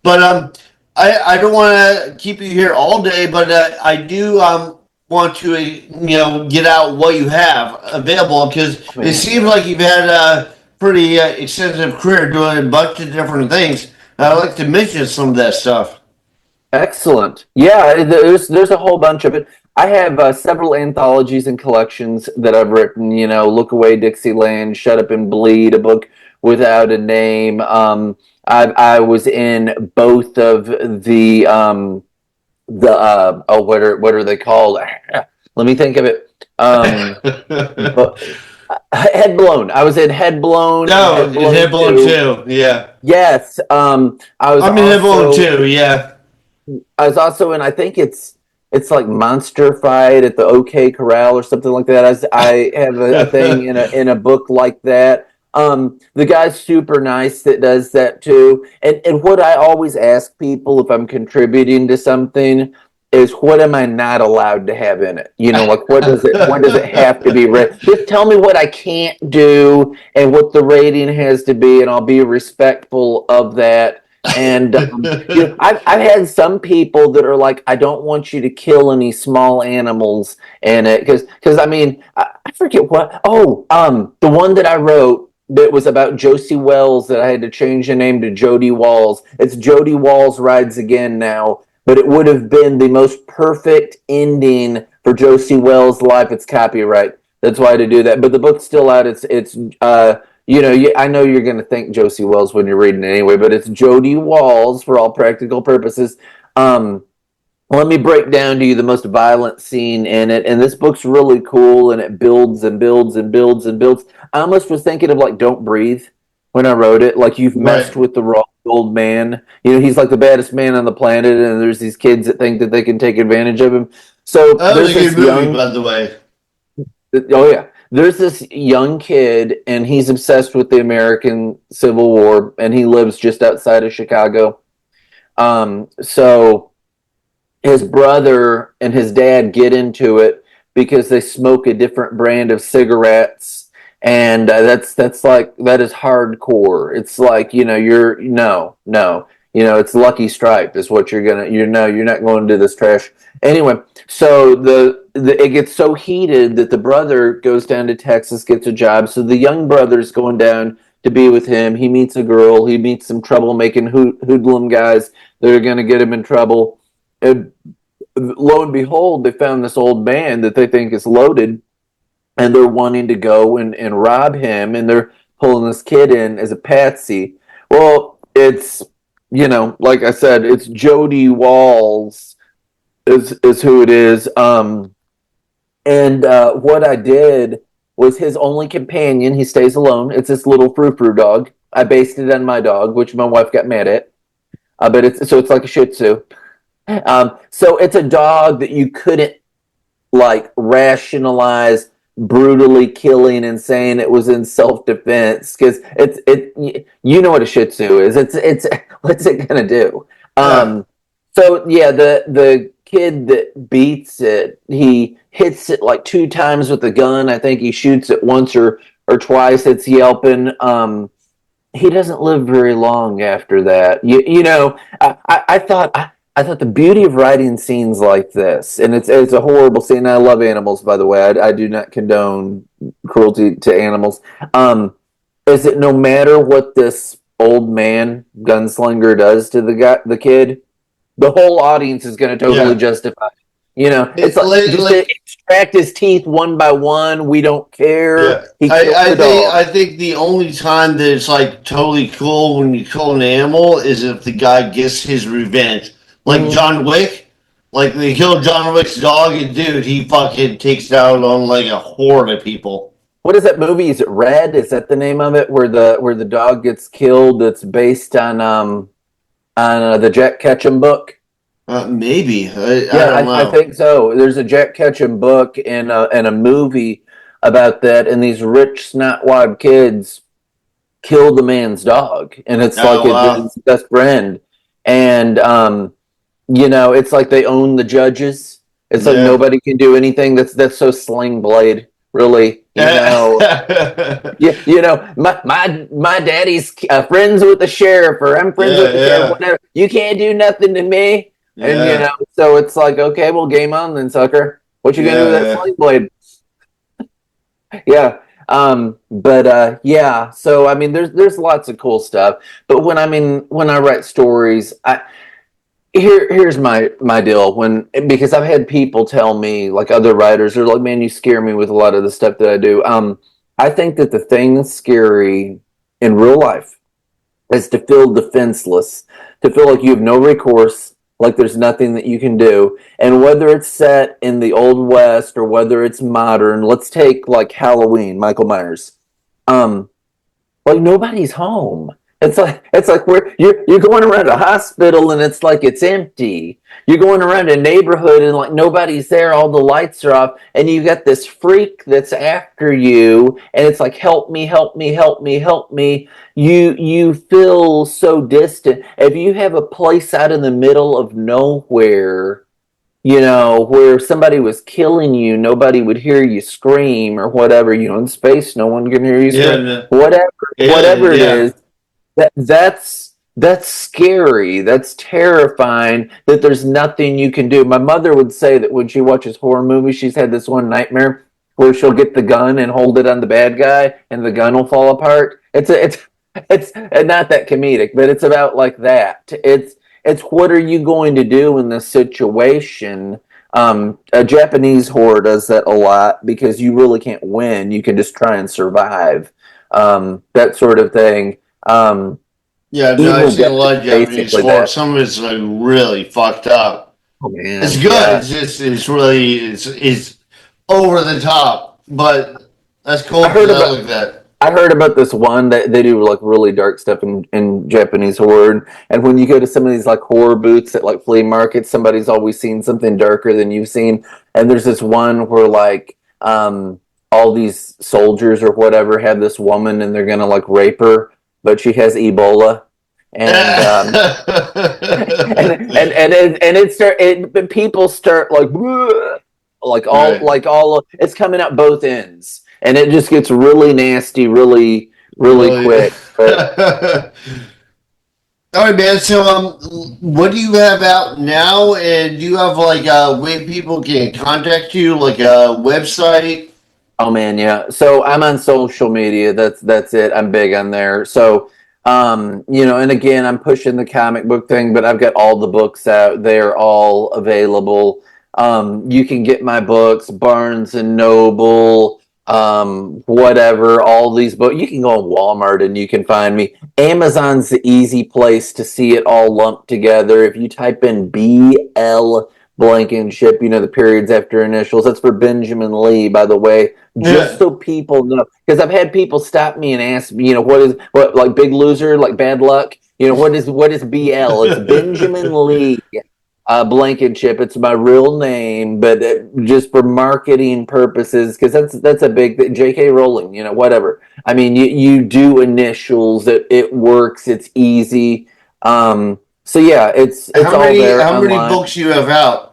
But I don't want to keep you here all day, but I do want to get out what you have available because Oh, it man. seems like you've had a pretty extensive career doing a bunch of different things. I'd like to mention some of that stuff. Excellent. Yeah, there's a whole bunch of it. I have several anthologies and collections that I've written. Look Away, Dixieland, Shut Up and Bleed, a book without a name. I was in both of the what are they called? Let me think of it. But Head Blown. I was in Head Blown and No, Head it's Blown Hippo 2. too. Yeah, Yes. I was I'm in Hippo also too. Yeah. I was also in. I think it's like Monster Fight at the OK Corral or something like that. I have a thing in a book like that. The guy's super nice that does that too. And what I always ask people if I'm contributing to something is what am I not allowed to have in it? Like what does it have to be read? Just tell me what I can't do and what the rating has to be, and I'll be respectful of that. And I've had some people that are like, I don't want you to kill any small animals in it because I forget what. Oh, the one that I wrote that was about Josie Wells that I had to change the name to Jody Walls. It's Jody Walls Rides Again now, but it would have been the most perfect ending for Josie Wells' life. It's copyright. That's why I had to do that. But the book's still out. I know you're going to think Josie Wells when you're reading it anyway, but it's Jody Walls for all practical purposes. Um, Let me break down to you the most violent scene in it. And this book's really cool and it builds and builds and builds and builds. I almost was thinking of like Don't Breathe when I wrote it. Like you've messed Right. with the wrong old man. He's like the baddest man on the planet, and there's these kids that think that they can take advantage of him. So That was there's a good this movie, young by the way. Oh yeah. There's this young kid and he's obsessed with the American Civil War and he lives just outside of Chicago. So his brother and his dad get into it because they smoke a different brand of cigarettes, and that's like that is hardcore. It's like you're no, it's Lucky Strike is what you're not going to do this trash anyway. So the it gets so heated that the brother goes down to Texas, gets a job. So the young brother's going down to be with him. He meets a girl. He meets some troublemaking hoodlum guys that are going to get him in trouble. And lo and behold, they found this old man that they think is loaded, and they're wanting to go and rob him, and they're pulling this kid in as a patsy. Well, it's like I said, it's Jody Walls is who it is. And what I did was his only companion. He stays alone. It's this little frou frou dog. I based it on my dog, which my wife got mad at. But it's like a Shih Tzu. So it's a dog that you couldn't like rationalize brutally killing and saying it was in self defense because you know what a Shih Tzu is. It's what's it gonna do? Yeah. So yeah, the kid that beats it, he hits it like two times with the gun. I think he shoots it once or twice. It's yelping. He doesn't live very long after that. I thought the beauty of writing scenes like this, and it's a horrible scene. I love animals, by the way. I do not condone cruelty to animals. Um, is that no matter what this old man gunslinger does to the kid, the whole audience is going to totally Yeah. justify. It's It, like just to like extract his teeth one by one. We don't care. yeah. He killed I the think dog. I think the only time that it's like totally cool when you kill an animal is if the guy gets his revenge. Like Mhm. John Wick. Like they killed John Wick's dog and dude, he fucking takes it out on like a horde of people. What is that movie? Is it Red? Is that the name of it? Where the dog gets killed? That's based on the Jack Ketchum book. Maybe. I Yeah, don't I know. think so. There's a Jack Ketchum book and a movie about that, and these rich snotwad kids kill the man's dog, and it's like Oh it's wow. his best friend, and it's like they own the judges. It's like Yeah. nobody can do anything. That's so Sling Blade, really. You know, my daddy's friends with the sheriff, or I'm friends with the sheriff. Whatever. You can't do nothing to me. And so it's like, okay, well, game on then, sucker. What you gonna do with that sling blade? Yeah. But yeah, so I mean there's lots of cool stuff. But when I write stories, here's my deal. Because I've had people tell me, like other writers, they're like, man, you scare me with a lot of the stuff that I do. I think that the thing that's scary in real life is to feel defenseless, to feel like you have no recourse, like there's nothing that you can do. And whether it's set in the old west or whether it's modern, let's take like Halloween, Michael Myers. Um, like nobody's home. It's like you're going around a hospital and it's like it's empty. You're going around a neighborhood and like nobody's there, all the lights are off, and you got this freak that's after you, and it's like help me, help me, help me, help me. You feel so distant. If you have a place out in the middle of nowhere, where somebody was killing you, nobody would hear you scream or whatever. In space, no one can hear you scream. Whatever it is, that's scary. That's terrifying. That there's nothing you can do. My mother would say that when she watches horror movies, she's had this one nightmare where she'll get the gun and hold it on the bad guy, and the gun will fall apart. It's not that comedic, but it's about like that. It's what are you going to do in this situation? A Japanese horror does that a lot because you really can't win. You can just try and survive. That sort of thing. I've seen a lot of Japanese horror. Some of it's like really fucked up. Oh, man, it's good. Yeah. It's over the top, but that's cool. I heard about this one that they do like really dark stuff in Japanese horror, and when you go to some of these like horror booths at like flea markets, somebody's always seen something darker than you've seen. And there's this one where like all these soldiers or whatever have this woman and they're gonna like rape her, but she has Ebola. And but people start it's coming out both ends, and it just gets really nasty really quick. But all right, man. So, what do you have out now? And do you have like a way people can contact you, like a website? Oh man, yeah. So I'm on social media. That's it. I'm big on there. So, and again, I'm pushing the comic book thing, but I've got all the books out. They're all available. You can get my books, Barnes and Noble, whatever, all these books. You can go on Walmart and you can find me. Amazon's the easy place to see it all lumped together. If you type in B L Blankenship, the periods after initials. That's for Benjamin Lee, by the way. Just so people know, because I've had people stop me and ask me, what like Big Loser, like bad luck. What is BL? It's Benjamin Lee Blankenship. It's my real name, but just for marketing purposes, because that's a big thing. J.K. Rowling, whatever. I mean, you do initials. It works. It's easy. So yeah, it's all there. How many books you have out?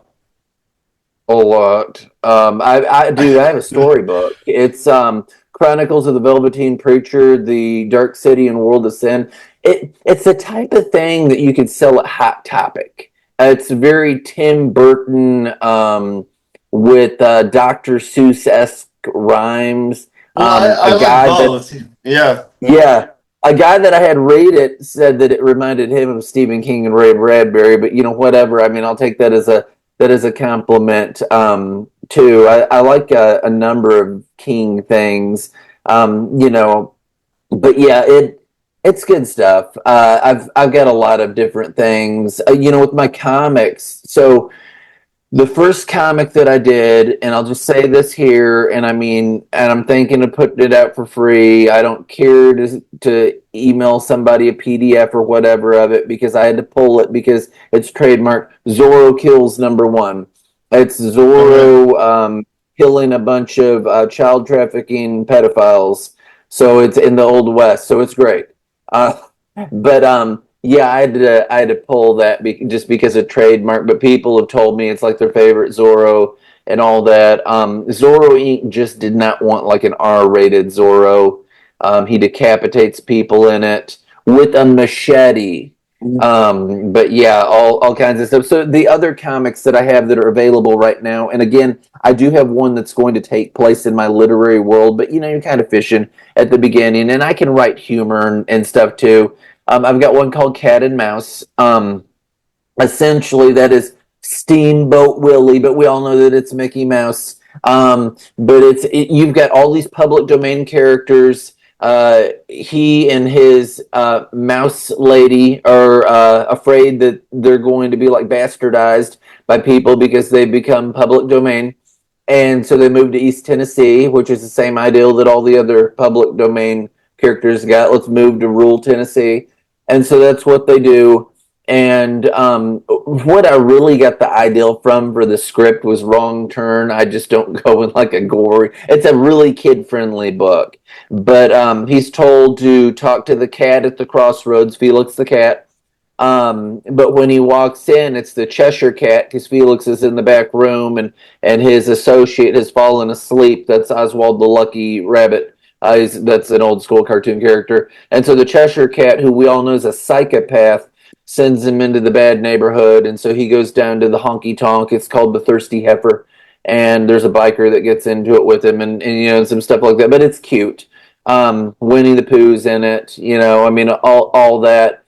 A lot. I have a storybook. It's Chronicles of the Velveteen Preacher, The Dark City and World of Sin. It's the type of thing that you could sell at Hot Topic. It's very Tim Burton with Dr. Seuss-esque rhymes. I like both. Yeah. A guy that I had read it said that it reminded him of Stephen King and Ray Bradbury, but whatever. I mean, I'll take that as a compliment too. I like a number of King things, but yeah, it's good stuff. I've got a lot of different things, with my comics. So the first comic that I did, and I'll just say this here, and I'm thinking of putting it out for free. I don't care to email somebody a PDF or whatever of it, because I had to pull it because it's trademarked. Zorro Kills #1. It's Zorro killing a bunch of child trafficking pedophiles. So it's in the Old West. So it's great. But yeah, I had to pull that just because of trademark. But people have told me it's like their favorite Zorro and all that. Zorro Inc. just did not want like an R-rated Zorro. He decapitates people in it with a machete. But yeah, all kinds of stuff. So the other comics that I have that are available right now, and again, I do have one that's going to take place in my literary world, but you're kind of fishing at the beginning, and I can write humor and stuff too. I've got one called Cat and Mouse. Essentially, that is Steamboat Willie, but we all know that it's Mickey Mouse. But you've got all these public domain characters. He and his mouse lady are afraid that they're going to be like bastardized by people because they become public domain. And so they moved to East Tennessee, which is the same ideal that all the other public domain characters got. Let's move to rural Tennessee. And so that's what they do. And what I really got the ideal from for the script was Wrong Turn. I just don't go in like a gory. It's a really kid friendly book. But he's told to talk to the cat at the crossroads, Felix the cat. But when he walks in, it's the Cheshire Cat because Felix is in the back room and his associate has fallen asleep. That's Oswald the Lucky Rabbit. That's an old school cartoon character. And so the Cheshire Cat, who we all know is a psychopath, sends him into the bad neighborhood. And so he goes down to the honky tonk. It's called the Thirsty Heifer. And there's a biker that gets into it with him and some stuff like that. But it's cute. Winnie the Pooh's in it. I mean, all that.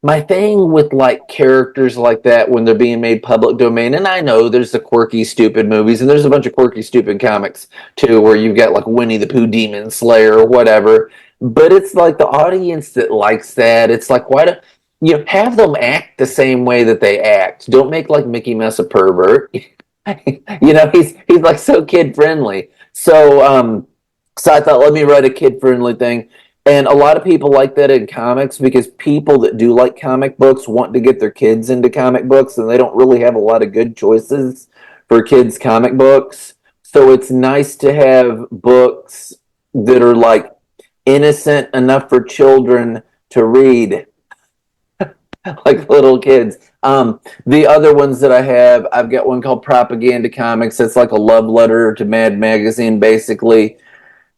My thing with like characters like that when they're being made public domain, and I know there's the quirky, stupid movies, and there's a bunch of quirky, stupid comics too, where you've got like Winnie the Pooh, Demon Slayer, or whatever. But it's like the audience that likes that. It's like why do you have them act the same way that they act? Don't make like Mickey Mouse a pervert. He's like so kid friendly. So I thought, let me write a kid friendly thing. And a lot of people like that in comics because people that do like comic books want to get their kids into comic books and they don't really have a lot of good choices for kids' comic books. So it's nice to have books that are like innocent enough for children to read, like little kids. The other ones that I have, I've got one called Propaganda Comics. It's like a love letter to Mad Magazine, basically.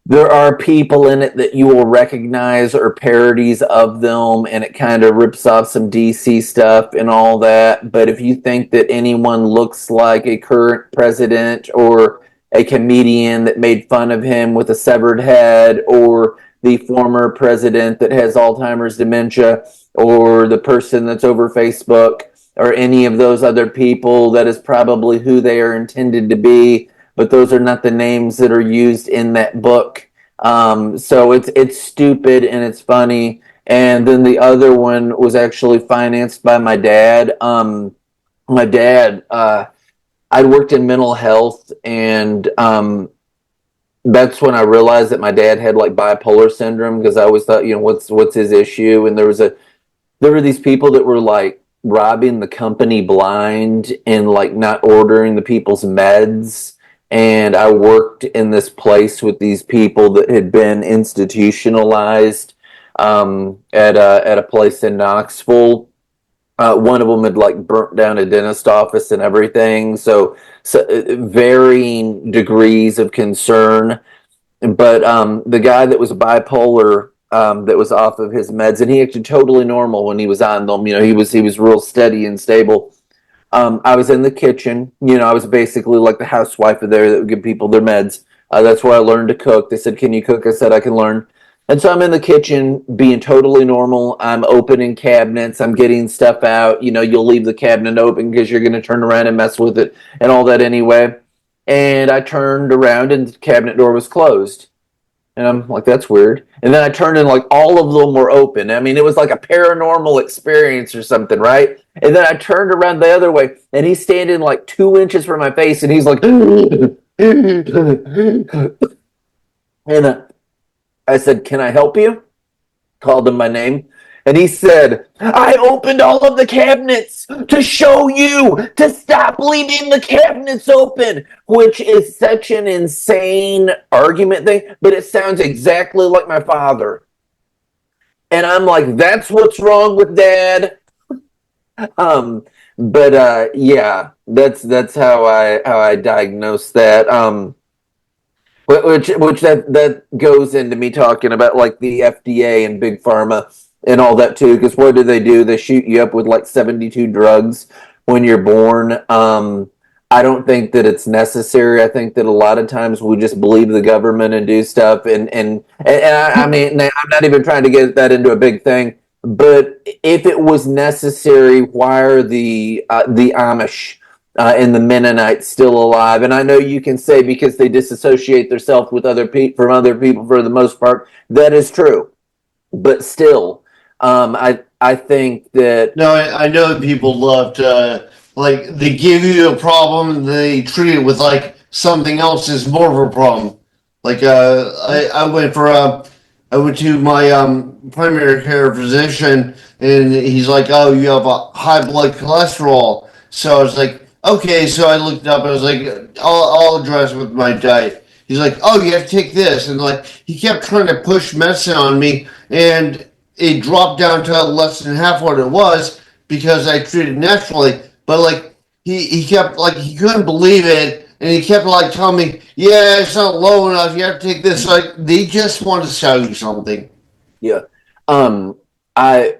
There are people in it that you will recognize or parodies of them, and it kind of rips off some DC stuff and all that. But if you think that anyone looks like a current president or a comedian that made fun of him with a severed head, or the former president that has Alzheimer's dementia, or the person that's over Facebook, or any of those other people, that is probably who they are intended to be, but those are not the names that are used in that book. So it's stupid and it's funny. And then the other one was actually financed by my dad. My dad, I'd worked in mental health, and that's when I realized that my dad had like bipolar syndrome because I always thought, what's his issue? And there were these people that were like robbing the company blind and like not ordering the people's meds. And I worked in this place with these people that had been institutionalized at a place in Knoxville. One of them had like burnt down a dentist office and everything. So varying degrees of concern. But the guy that was bipolar, that was off of his meds, and he acted totally normal when he was on them. He was real steady and stable. I was in the kitchen. I was basically like the housewife there that would give people their meds. That's where I learned to cook. They said, "Can you cook?" I said, "I can learn." And so I'm in the kitchen being totally normal. I'm opening cabinets. I'm getting stuff out. You'll leave the cabinet open because you're going to turn around and mess with it and all that anyway. And I turned around and the cabinet door was closed. And I'm like, that's weird. And then I turned and like all of them were open. I mean, it was like a paranormal experience or something, right? And then I turned around the other way and he's standing like 2 inches from my face and he's like, and I said, "Can I help you?" Called him by name. And he said, "I opened all of the cabinets to show you to stop leaving the cabinets open," which is such an insane argument thing, but it sounds exactly like my father. And I'm like, that's what's wrong with Dad. But yeah, that's how I diagnose that. Which that goes into me talking about like the FDA and big pharma and all that too. Because what do? They shoot you up with like 72 drugs when you're born. I don't think that it's necessary. I think that a lot of times we just believe the government and do stuff. I mean, I'm not even trying to get that into a big thing. But if it was necessary, why are the Amish and the Mennonites still alive? And I know you can say because they disassociate themselves with other people from other people for the most part. That is true, but still, I think that No, I know people love to like they give you a problem and they treat it with like something else is more of a problem. Like I went for I went to my primary care physician and he's like, oh, you have a high blood cholesterol. So I was like, okay. So I looked up. I was like, I'll address with my diet. He's like, oh, you have to take this, and like he kept trying to push medicine on me, and it dropped down to less than half what it was because I treated naturally. But like he kept like he couldn't believe it, and he kept like telling me, "Yeah, it's not low enough. You have to take this." Like they just want to sell you something. yeah, um, I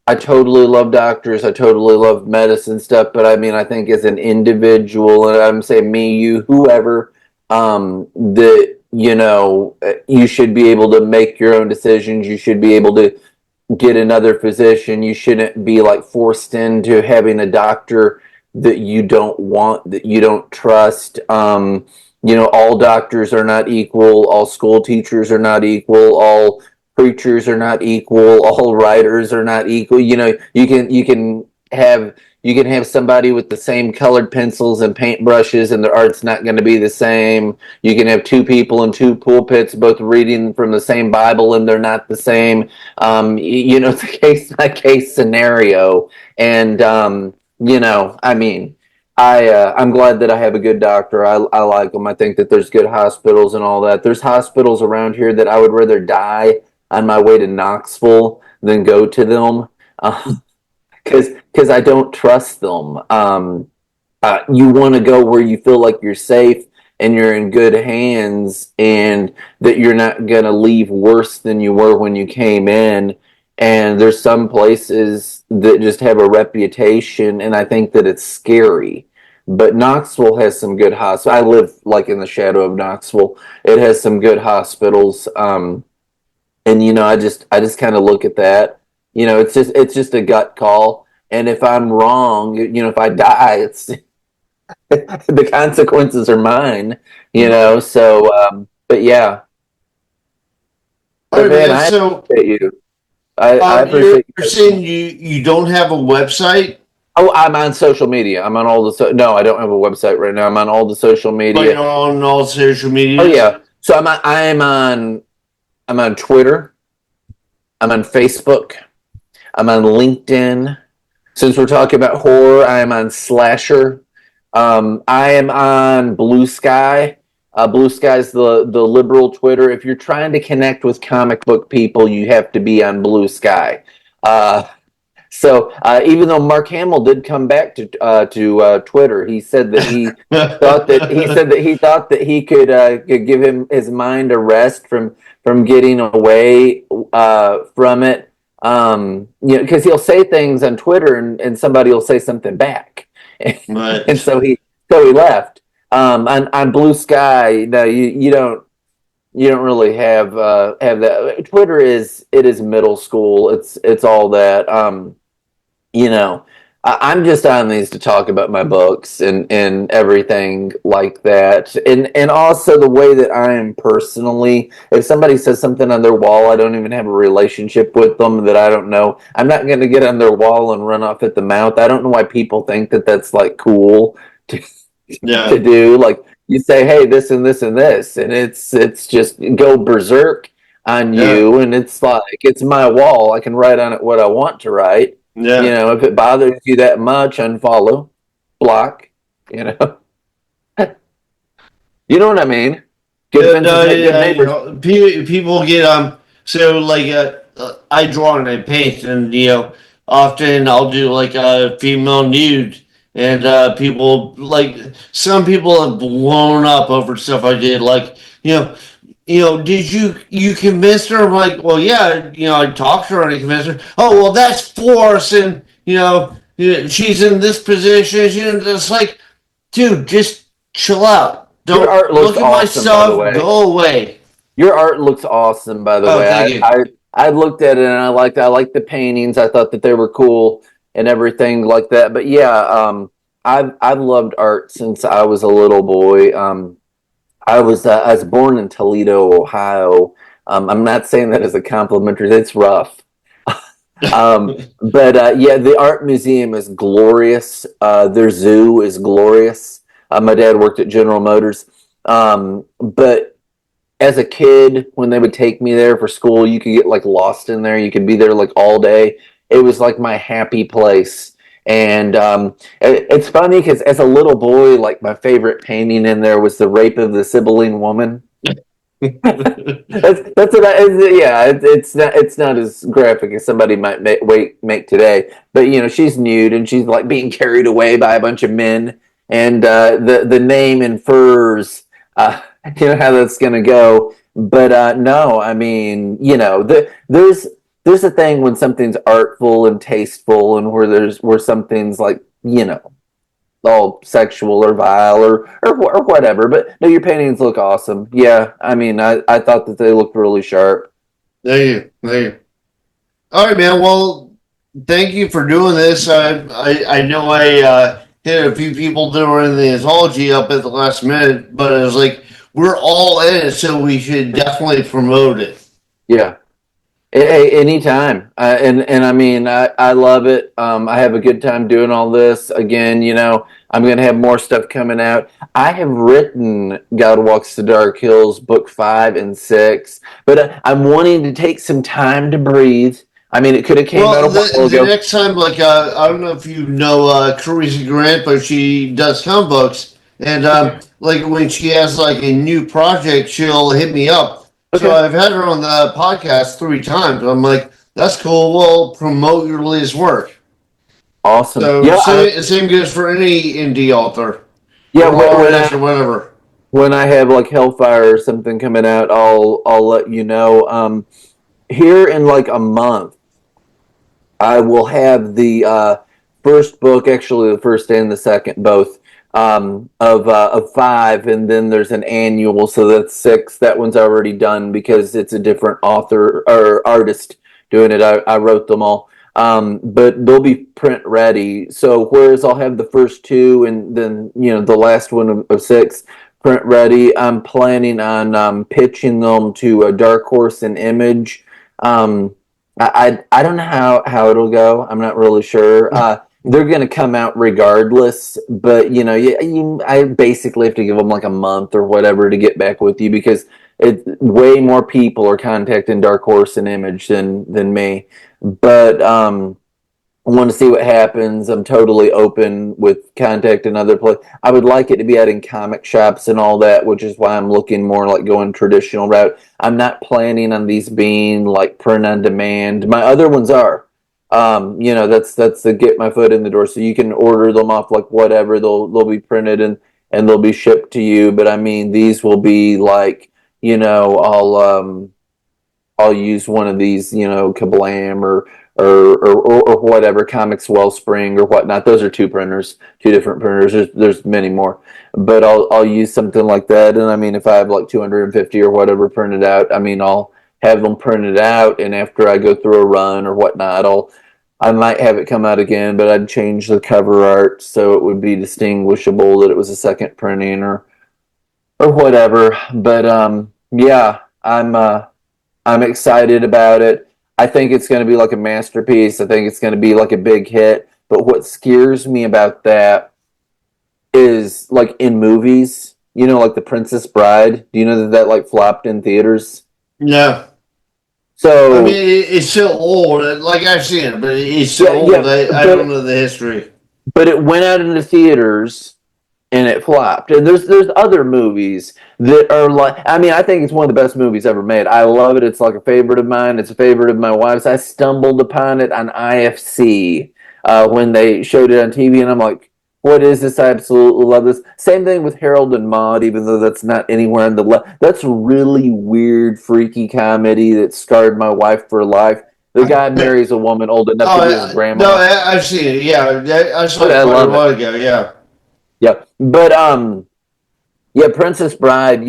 I totally love doctors. I totally love medicine stuff. But I mean, I think as an individual, and I'm saying me, you, whoever, that you should be able to make your own decisions. You should be able to get another physician. You shouldn't be like forced into having a doctor that you don't want, that you don't trust. All doctors are not equal. All school teachers are not equal. All preachers are not equal. All writers are not equal. You can have somebody with the same colored pencils and paintbrushes, and their art's not going to be the same. You can have two people in two pulpits both reading from the same Bible, and they're not the same. It's a case by case scenario, and I mean, I'm glad that I have a good doctor. I like them. I think that there's good hospitals and all that. There's hospitals around here that I would rather die on my way to Knoxville than go to them. Because I don't trust them. You want to go where you feel like you're safe and you're in good hands, and that you're not going to leave worse than you were when you came in. And there's some places that just have a reputation, and I think that it's scary. But Knoxville has some good hospitals. I live like in the shadow of Knoxville. It has some good hospitals. And I just kind of look at that. It's just a gut call. And if I'm wrong, if I die, it's the consequences are mine. But yeah. All But right, man, man. I So appreciate you. I you're appreciate you. saying you don't have a website, Oh, I'm on social media. I'm on all the no, I don't have a website right now. I'm on all the social but media. you're on all social Oh medias. yeah. So I'm on Twitter. I'm on Facebook. I'm on LinkedIn. Since we're talking about horror, I am on Slasher. I am on Blue Sky. Blue Sky is the liberal Twitter. If you're trying to connect with comic book people, you have to be on Blue Sky. So even though Mark Hamill did come back to Twitter, he said that he could give him his mind a rest from getting away from it. Because he'll say things on Twitter, and somebody will say something back, and But so he left. On Blue Sky, no, you don't really have that. Twitter is middle school. It's all that. You know, I'm just on these to talk about my books and everything like that. And also the way that I am personally, if somebody says something on their wall, I don't even have a relationship with them that I don't know. I'm not going to get on their wall and run off at the mouth. I don't know why people think that that's like cool to to yeah, do. Like you say, hey, this and this and this, and it's just go berserk on yeah, you, and it's like it's my wall. I can write on it what I want to write. yeah. If it bothers you that much, unfollow, block. You know, you know what I mean. Good fences No, make good yeah, neighbors. people get so like I draw and I paint, and often I'll do like a female nude, and people like some people have blown up over stuff I did. Like did you convince her? I'm like, well, yeah, I talked to her and I convinced her. Oh, well, that's force, and she's in this position. It's like, dude, just chill out. Your Don't art looks look at my awesome, by the stuff. way. Go away. Your art looks awesome, by the Oh, way. thank you. I looked at it and I liked the paintings. I thought that they were cool and everything like that. But yeah, I've loved art since I was a little boy. I was born in Toledo, Ohio. I'm not saying that as a compliment. It's rough. But yeah, the art museum is glorious. Their zoo is glorious. My dad worked at General Motors. But as a kid, when they would take me there for school, you could get like lost in there. You could be there like all day. It was like my happy place. And it's funny because as a little boy, like my favorite painting in there was the Rape of the Sibylline Woman. That's what yeah, it's not as graphic as somebody might make today, but she's nude and she's like being carried away by a bunch of men, and the name infers how that's gonna go. But no, I mean, there's a thing when something's artful and tasteful, and where something's like all sexual or vile or whatever. But no, your paintings look awesome. Yeah, I mean, I thought that they looked really sharp. There you. All right, man. Well, thank you for doing this. I know I hit a few people that were in the anthology up at the last minute, but I was like, we're all in it, so we should definitely promote it. Yeah. Hey, anytime. And I mean, I love it. I have a good time doing all this. Again, I'm going to have more stuff coming out. I have written God Walks the Dark Hills, book 5 and 6, but I'm wanting to take some time to breathe. I mean, it could have came out a while the ago. next time, like, I don't know if you know Teresa Grant, but she does comic books, and like when she has like a new project, she'll hit me up. So Okay. I've had her on the podcast 3 times. I'm like, that's cool. Well, promote your latest work. Awesome. So Yeah. same goes for any indie author Yeah. or When artist or I, whatever. when I have like Hellfire or something coming out, I'll let you know. Here in like a month, I will have the first book, actually the first and the second, both of 5, and then there's an annual, so that's 6. That one's already done because it's a different author or artist doing it. I wrote them all, but they'll be print ready. So whereas I'll have the first 2, and then the last one of 6 print ready, I'm planning on pitching them to a Dark Horse and Image. Um, I don't know how it'll go. I'm not really sure. They're going to come out regardless, but I basically have to give them like a month or whatever to get back with you because way more people are contacting Dark Horse and Image than me. But I want to see what happens. I'm totally open with contacting other places. I would like it to be out in comic shops and all that, which is why I'm looking more like going traditional route. I'm not planning on these being like print on demand. My other ones are. That's the get my foot in the door. So you can order them off like whatever. They'll be printed and they'll be shipped to you. But I mean, these will be like, I'll use one of these, Kablam or whatever, Comics Wellspring or whatnot. Those are 2 printers, 2 different printers. There's many more, but I'll use something like that. And I mean, if I have like 250 or whatever printed out, I mean, I'll have them printed out, and after I go through a run or whatnot, I might have it come out again, but I'd change the cover art so it would be distinguishable that it was a second printing or whatever. But yeah, I'm excited about it. I think it's going to be like a masterpiece. I think it's going to be like a big hit. But what scares me about that is like in movies, like The Princess Bride. Do you know that like flopped in theaters? Yeah. I mean, So it's so old. Like I've seen it, but it's so yeah, old. I don't know the history. but it went out into theaters and it flopped. And there's other movies that are like, I mean, I think it's one of the best movies ever made. I love it. It's like a favorite of mine. It's a favorite of my wife's. I stumbled upon it on IFC when they showed it on TV, and I'm like, what is this? I absolutely love this. Same thing with Harold and Maude, even though that's not anywhere on the left. That's a really weird, freaky comedy that scarred my wife for life. The guy marries a woman old enough to be his No, grandma. I've seen it. Yeah, I saw But it I quite a love it. while ago. Yeah. Yeah, but yeah, Princess Bride.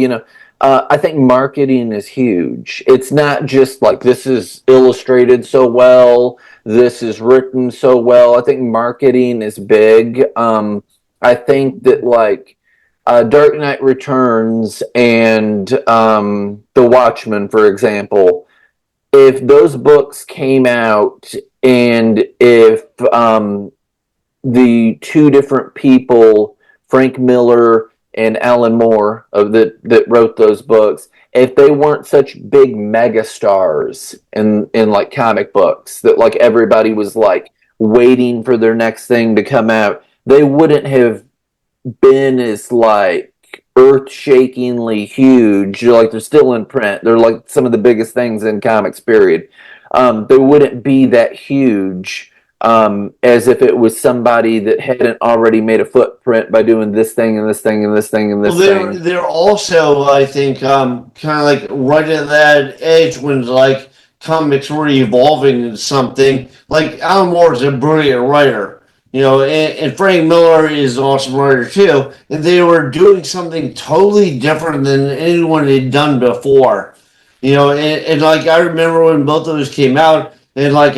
I think marketing is huge. It's not just like this is illustrated so well, this is written so well. I think marketing is big. I think that like Dark Knight Returns and The Watchmen, for example, if those books came out and if the two different people, Frank Miller and Alan Moore, that wrote those books, if they weren't such big mega stars in like comic books that like everybody was like waiting for their next thing to come out, they wouldn't have been as like earth-shakingly huge. Like they're still in print. They're like some of the biggest things in comics. Period. They wouldn't be that huge as if it was somebody that hadn't already made a footprint by doing this thing and this thing and this thing and Well, this thing. they're also, I think, kind of like right at that edge when like comics were evolving into something. Like Alan Moore is a brilliant writer, and Frank Miller is an awesome writer too. And they were doing something totally different than anyone had done before. And like I remember when both of those came out, and like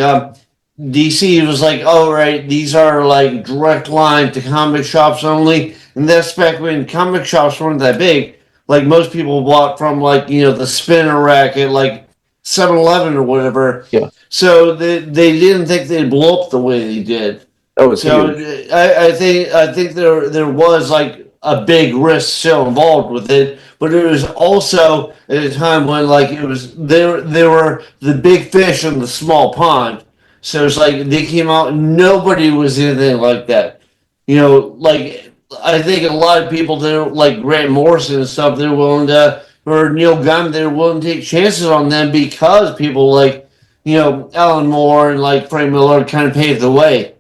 DC was like, "Oh right, these are like direct line to comic shops only," and that's back when comic shops weren't that big. Like most people bought from like the spinner rack at like 7-Eleven or whatever. Yeah. So they didn't think they'd blow up the way they did. Oh, it's So huge. I think there was like a big risk still involved with it, but it was also at a time when like it was there were the big fish in the small pond. So it's like they came out, nobody was anything like that. Like I think a lot of people there, like Grant Morrison and stuff, they're willing to, or Neil Gaiman, they're willing to take chances on them because people like Alan Moore and like Frank Miller kind of paved the way.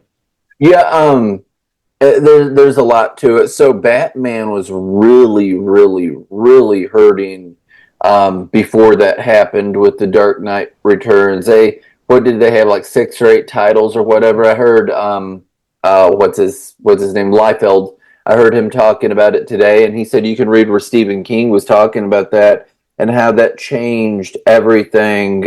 Yeah. There's a lot to it. So Batman was really, really, really hurting before that happened with the Dark Knight Returns. What did they have, like 6 or 8 titles or whatever? I heard what's his name, Liefeld. I heard him talking about it today, and he said you can read where Stephen King was talking about that and how that changed everything.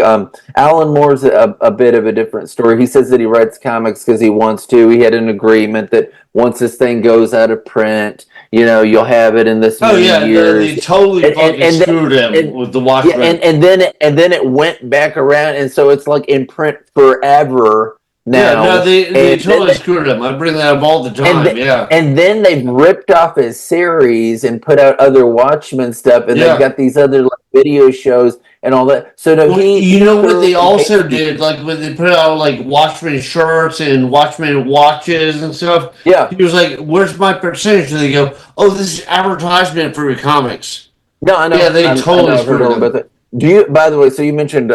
Alan Moore's a bit of a different story. He says that he writes comics because he wants to. He had an agreement that once this thing goes out of print, you'll have it in this Oh many yeah, years. they totally fucking And then, screwed him and with the yeah, Watchmen. and then it went back around, and so it's like in print forever Yeah, no, now. they And then totally screwed him. I bring that up all the and time. Yeah, and then they've ripped off his series and put out other Watchmen stuff, and they've yeah. got these other like video shows and all that. So no, Well, he you he know what they thoroughly also hates did, DC. like when they put out like Watchmen shirts and Watchmen watches and stuff. Yeah, He was like, "Where's my percentage?" And they go, "Oh, this is advertisement for your comics." no, Yeah, they I totally know, I've heard screwed all about him. that. By the way, so you mentioned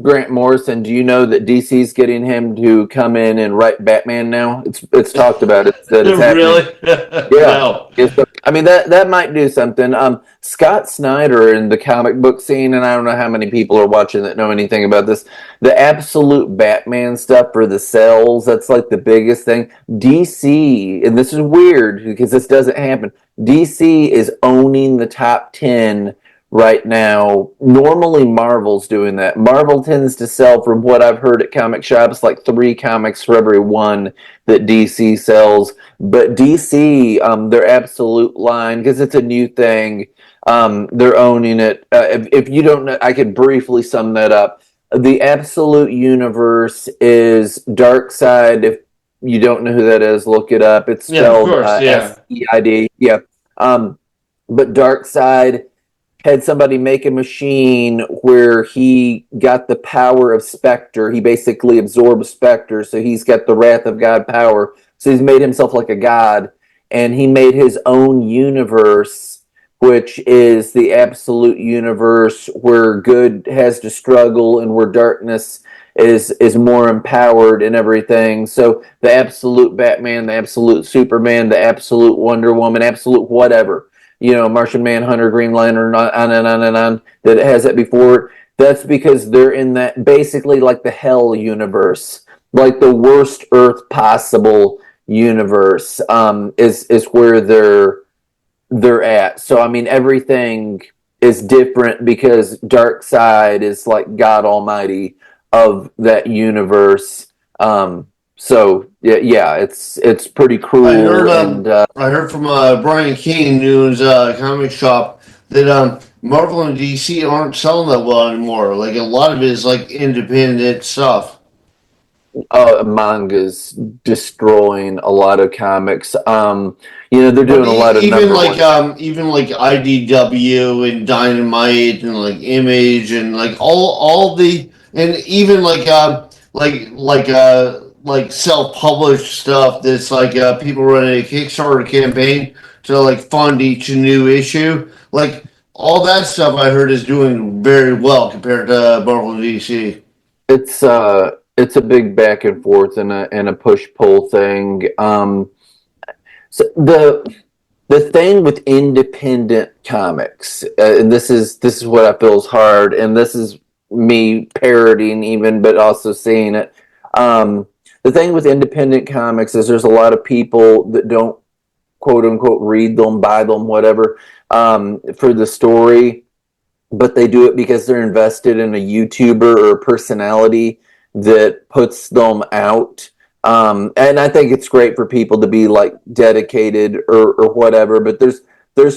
Grant Morrison. Do you know that DC's getting him to come in and write Batman now? It's talked about it that it's happening. Really? Yeah. No. Yes, I mean that might do something. Scott Snyder in the comic book scene, and I don't know how many people are watching that know anything about this. The absolute Batman stuff for the cells, that's like the biggest thing. DC, and this is weird because this doesn't happen. DC is owning the top 10 right now. Normally Marvel's doing that. Marvel tends to sell, from what I've heard at comic shops, like 3 comics for every one that DC sells. But DC, their absolute line, because it's a new thing, they're owning it. If you don't know, I could briefly sum that up. The absolute universe is Dark Side. If you don't know who that is, look it up. It's Yeah, of spelled course. Yeah. SEID. Yeah. Um, but Dark Side had somebody make a machine where he got the power of Spectre. He basically absorbed Spectre, so he's got the Wrath of God power. So he's made himself like a god, and he made his own universe, which is the absolute universe where good has to struggle and where darkness is more empowered and everything. So the absolute Batman, the absolute Superman, the absolute Wonder Woman, absolute whatever, Martian Manhunter, Green Lantern, on and on and on, that it has that before. That's because they're in that basically like the hell universe, like the worst Earth possible universe, is where they're at. So I mean, everything is different because Darkseid is like God Almighty of that universe. So yeah, it's pretty I heard cruel and I heard from Brian King News comic shop that Marvel and DC aren't selling that well anymore. Like a lot of it is like independent stuff. manga's destroying a lot of comics. They're But doing a lot of number one. even like IDW and Dynamite and like Image and like all the and even like self published stuff that's like people running a Kickstarter campaign to like fund each new issue. Like all that stuff I heard is doing very well compared to Marvel and DC. It's a big back and forth and a push pull thing. So the thing with independent comics, and this is what I feel is hard, and this is me parodying even, but also seeing it. The thing with independent comics is there's a lot of people that don't quote unquote read them, buy them, whatever, for the story, but they do it because they're invested in a YouTuber or a personality that puts them out. And I think it's great for people to be like dedicated or whatever, but there's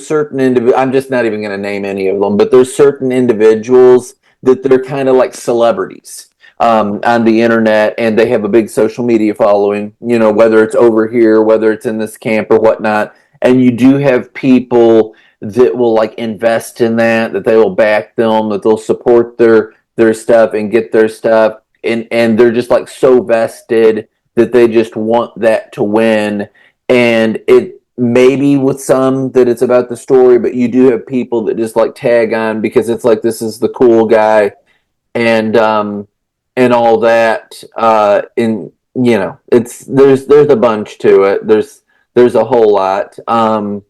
certain I'm just not even going to name any of them, but there's certain individuals that they're kind of like celebrities on the internet, and they have a big social media following, whether it's over here, whether it's in this camp or whatnot. And you do have people that will like invest in that they will back them, that they'll support their stuff and get their stuff, and they're just like so vested that they just want that to win. And it maybe with some that it's about the story, but you do have people that just like tag on because it's like this is the cool guy, and all that. And it's there's a bunch to it. There's a whole lot. It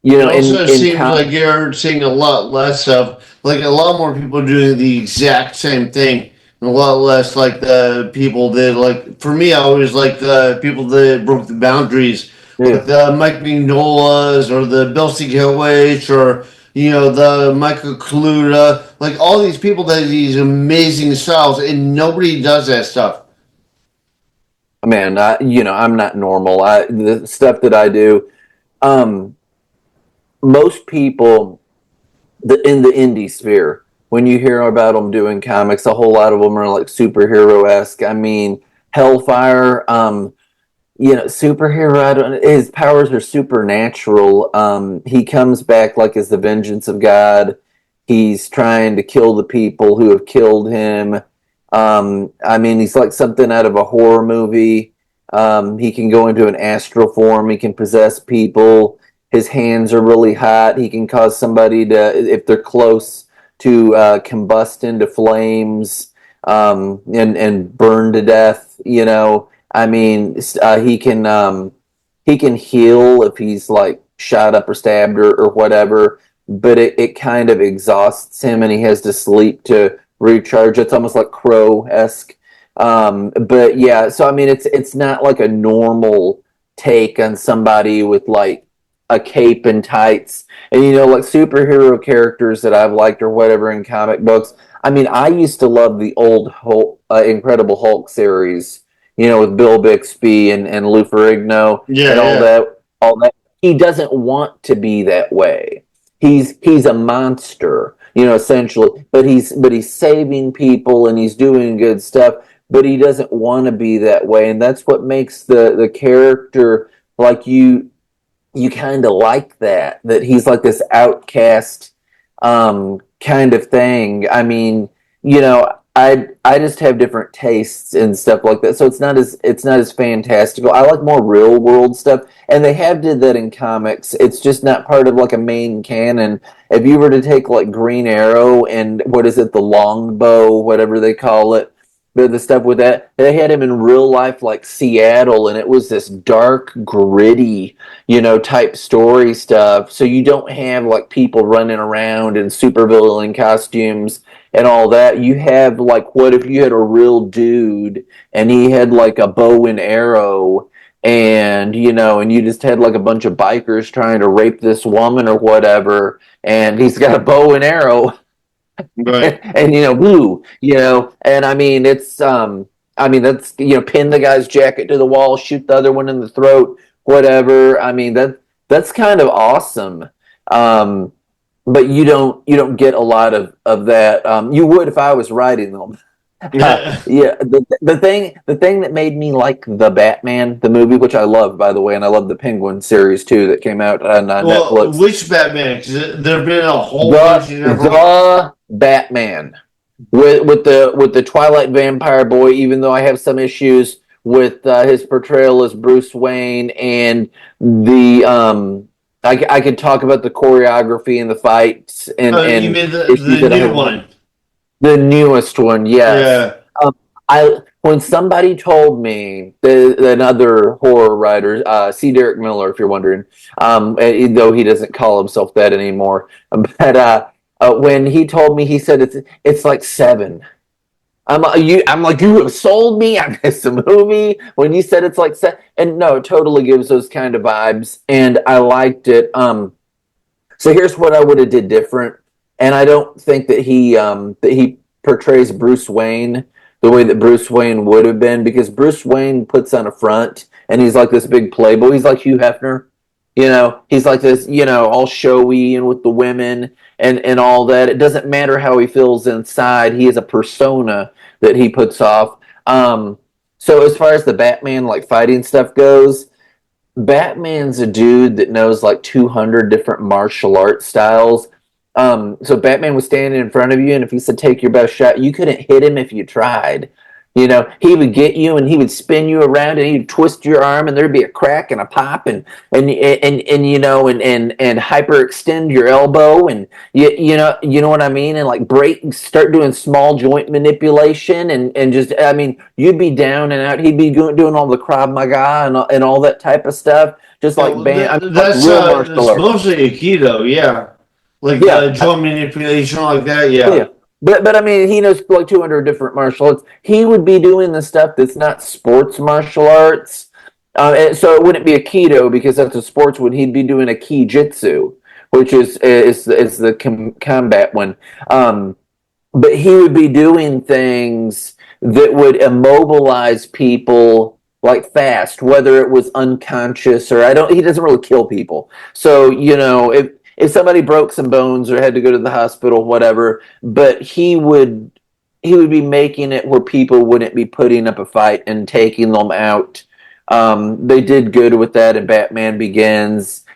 In also seems like you're seeing a lot less of, like a lot more people doing the exact same thing, and a lot less like the people that like. For me, I always like the people that broke the boundaries, yeah. like the Mike Mignolas or the Bill CKOH or the Michael Kaluta, like all these people that have these amazing styles, and nobody does that stuff. Man, I'm not normal. The stuff that I do, um, most people in the indie sphere, when you hear about them doing comics, a whole lot of them are like superhero esque. I mean, Hellfire, superhero. I don't. His powers are supernatural. He comes back like as the vengeance of God. He's trying to kill the people who have killed him. I mean, he's like something out of a horror movie. He can go into an astral form. He can possess people. His hands are really hot. He can cause somebody to, if they're close, to combust into flames, and burn to death. I mean, he can heal if he's like shot up or stabbed or whatever, but it kind of exhausts him, and he has to sleep to recharge. It's almost like Crow esque. But yeah, so I mean, it's not like a normal take on somebody with like a cape and tights. And like superhero characters that I've liked or whatever in comic books. I mean, I used to love the old Hulk, Incredible Hulk series, with Bill Bixby and Lou Ferrigno Yeah, and all yeah. that. All that. He doesn't want to be that way. He's a monster, essentially. But he's saving people and he's doing good stuff. But he doesn't want to be that way, and that's what makes the character like you kind of like that he's like this outcast kind of thing. I mean, I just have different tastes and stuff like that, so it's not as fantastical. I like more real world stuff, and they have did that in comics. It's just not part of like a main canon. If you were to take like Green Arrow and what is it, the longbow, whatever they call it, the stuff with that. They had him in real life, like Seattle, and it was this dark, gritty, type story stuff. So you don't have like people running around in supervillain costumes and all that. You have like, what if you had a real dude and he had like a bow and arrow, and and you just had like a bunch of bikers trying to rape this woman or whatever, and he's got a bow and arrow. Right. And blue, and I mean that's pin the guy's jacket to the wall, shoot the other one in the throat, whatever. I mean that's kind of awesome. But you don't get a lot of that. You would if I was writing them. Yeah. Yeah, the thing that made me like the Batman the movie, which I love, by the way, and I love the Penguin series too that came out on Well, Netflix. which Batman? 'Cause there have been a whole bunch The of different. the Batman with the Twilight Vampire boy. Even though I have some issues with his portrayal as Bruce Wayne, and I could talk about the choreography and the fights You and mean issues the that I new have. one? The newest one, yes. Yeah. I when somebody told me another horror writer, C. Derek Miller, if you're wondering, though he doesn't call himself that anymore, but when he told me, he said it's like seven. I'm like, you have sold me. I missed the movie when you said it's like seven, and no, it totally gives those kind of vibes, and I liked it. So here's what I would have did different, and I don't think that he portrays Bruce Wayne the way that Bruce Wayne would have been, because Bruce Wayne puts on a front and he's like this big playboy. He's like Hugh Hefner, He's like this, all showy and with the women and all that. It doesn't matter how he feels inside. He is a persona that he puts off. So as far as the Batman like fighting stuff goes, Batman's a dude that knows like 200 different martial art styles. So Batman was standing in front of you, and if he said take your best shot, you couldn't hit him if you tried. He would get you, and he would spin you around, and he'd twist your arm, and there'd be a crack and a pop, and hyperextend your elbow, and you know what I mean, and like start doing small joint manipulation, and just I mean, you'd be down and out. He'd be doing all the Krav Maga and all that type of stuff, just Yeah, like well, bam, I mean, like real martial that's arts. mostly Aikido, yeah. Like Yeah, joint manipulation like that, oh, yeah. yeah. But I mean, he knows like 200 different martial arts. He would be doing the stuff that's not sports martial arts. And so it wouldn't be a keto because that's a sports one. He'd be doing a ki jitsu, which is the combat one. But he would be doing things that would immobilize people like fast, whether it was unconscious or I don't. He doesn't really kill people. So if somebody broke some bones or had to go to the hospital, whatever, but he would be making it where people wouldn't be putting up a fight and taking them out. They did good with that in Batman Begins.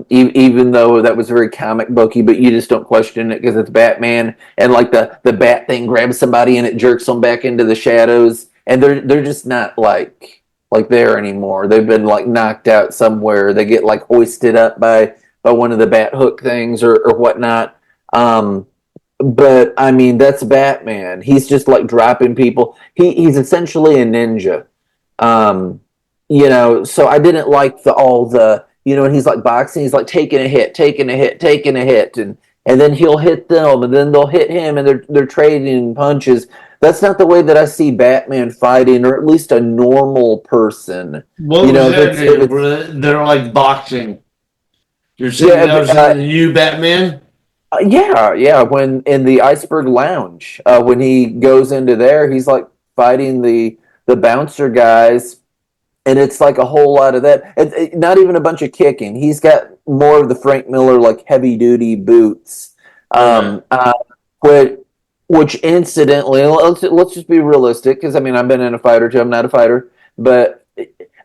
Even though that was very comic booky, but you just don't question it because it's Batman, and like the bat thing grabs somebody and it jerks them back into the shadows, and they're just not like there anymore. They've been like knocked out somewhere. They get like hoisted up by one of the bat hook things or whatnot. But I mean, that's Batman. He's just like dropping people. He's essentially a ninja. Um, so I didn't like all the, and he's like boxing, he's like taking a hit, taking a hit, taking a hit, and then he'll hit them, and then they'll hit him, and they're trading punches. That's not the way that I see Batman fighting, or at least a normal person. What You was know, that that's name? it's Where they're like boxing. You're saying yeah, that was in the new Batman? yeah. When in the Iceberg Lounge, when he goes into there, he's like fighting the bouncer guys, and it's like a whole lot of that. Not even a bunch of kicking. He's got more of the Frank Miller like heavy duty boots. Okay. Which, which incidentally, let's just be realistic, because I mean I've been in a fight or two. I'm not a fighter, but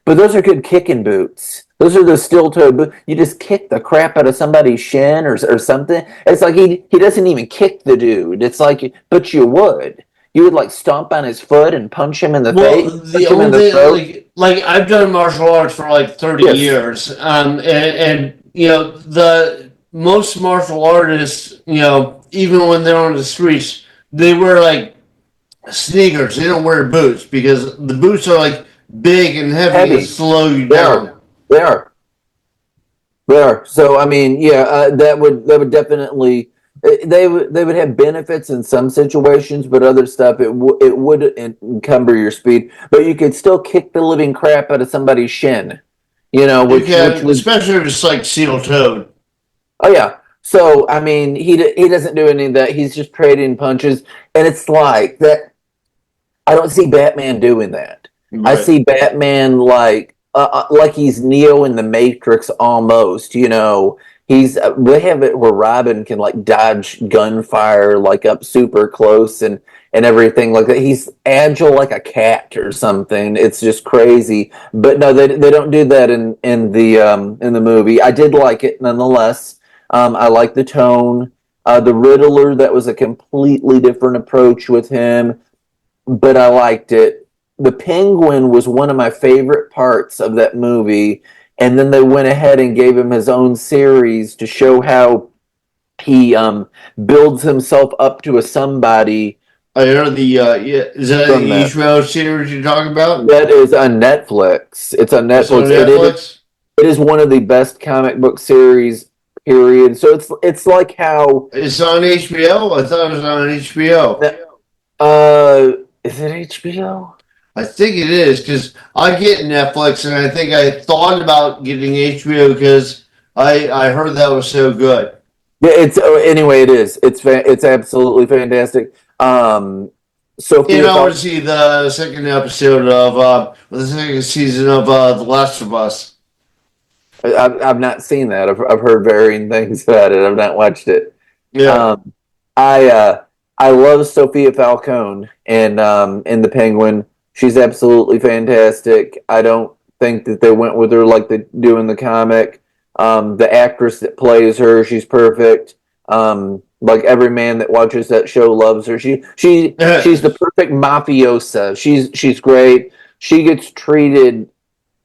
those are good kicking boots. Those are the steel toe boots. You just kick the crap out of somebody's shin or something. It's like he doesn't even kick the dude. It's like, but you would. You would like stomp on his foot and punch him in the Well, face, the punch him in only the thing, throat. like I've done martial arts for like 30 Yes. years, and the most martial artists, even when they're on the streets, they wear like sneakers. They don't wear boots because the boots are like big and heavy and Heavy. slow you They down. are. They are. They are. So I mean, yeah, that would definitely they would have benefits in some situations, but other stuff it would encumber your speed. But you could still kick the living crap out of somebody's shin, You which can, would. especially if it's like steel toed. Oh yeah. So I mean, he doesn't do any of that. He's just trading punches, and it's like that. I don't see Batman doing that. I Right. see Batman like he's Neo in the Matrix almost. He's they have it where Robin can like dodge gunfire like up super close and everything like that. He's agile like a cat or something. It's just crazy. But no, they don't do that in the movie. I did like it nonetheless. I like the tone. The Riddler, that was a completely different approach with him, but I liked it. The Penguin was one of my favorite parts of that movie, and then they went ahead and gave him his own series to show how he builds himself up to a somebody I heard yeah, is that from the that. HBO series you're talking about? That is on Netflix. It's on It's on Netflix. Netflix. It is one of the best comic book series. Period. So it's like how It's on HBO. I thought it was on HBO. uh is it HBO? I think it is because I get Netflix, and I think I thought about getting HBO because I heard that was so good. Yeah, anyway. It is. It's absolutely fantastic. And Sophia I want to Falk. see the second episode of the second season of The Last of Us. I've not seen that. I've heard varying things about it. I've not watched it. Yeah, Um, I love Sophia Falcone in the Penguin. She's absolutely fantastic. I don't think that they went with her like they do in the comic. The actress that plays her, she's perfect. Like every man that watches that show loves her. She's the perfect mafiosa. She's great. She gets treated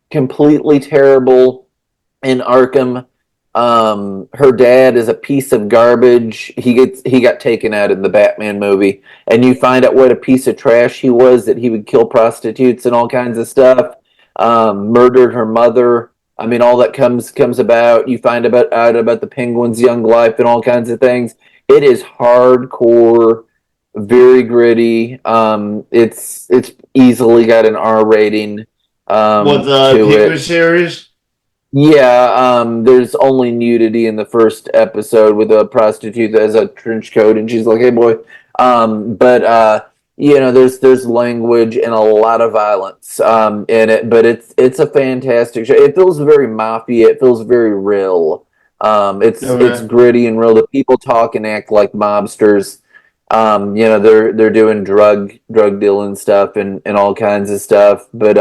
completely terrible in Arkham. Her dad is a piece of garbage. He got taken out in the Batman movie, and you find out what a piece of trash he was. That he would kill prostitutes and all kinds of stuff. Murdered her mother. I mean, all that comes about. You find out about the Penguin's young life and all kinds of things. It is hardcore, very gritty. It's easily got an R rating with the to Penguin it. series. Yeah, there's only nudity in the first episode with a prostitute that has a trench coat, and she's like, "Hey, boy," but there's language and a lot of violence in it, but it's a fantastic show. It feels very mafia. It feels very real. It's Okay. gritty and real. The people talk and act like mobsters. They're doing drug dealing stuff and all kinds of stuff, but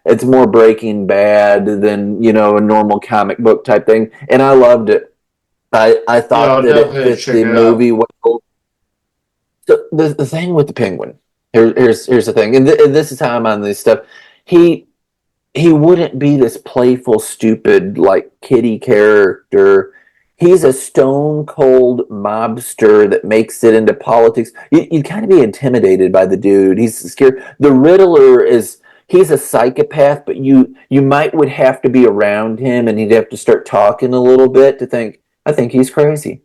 it's more Breaking Bad than a normal comic book type thing, and I loved it. I Yeah, thought I'll that it definitely fit check the it out. movie well. So the thing with the Penguin, here's the thing, and this is how I'm on this stuff. He he wouldn't be this playful, stupid, like kitty character. He's a stone cold mobster that makes it into politics. You'd kind of be intimidated by the dude. He's scared. The Riddler he's a psychopath, but you might would have to be around him, and he'd have to start talking a little bit to think. I think he's crazy.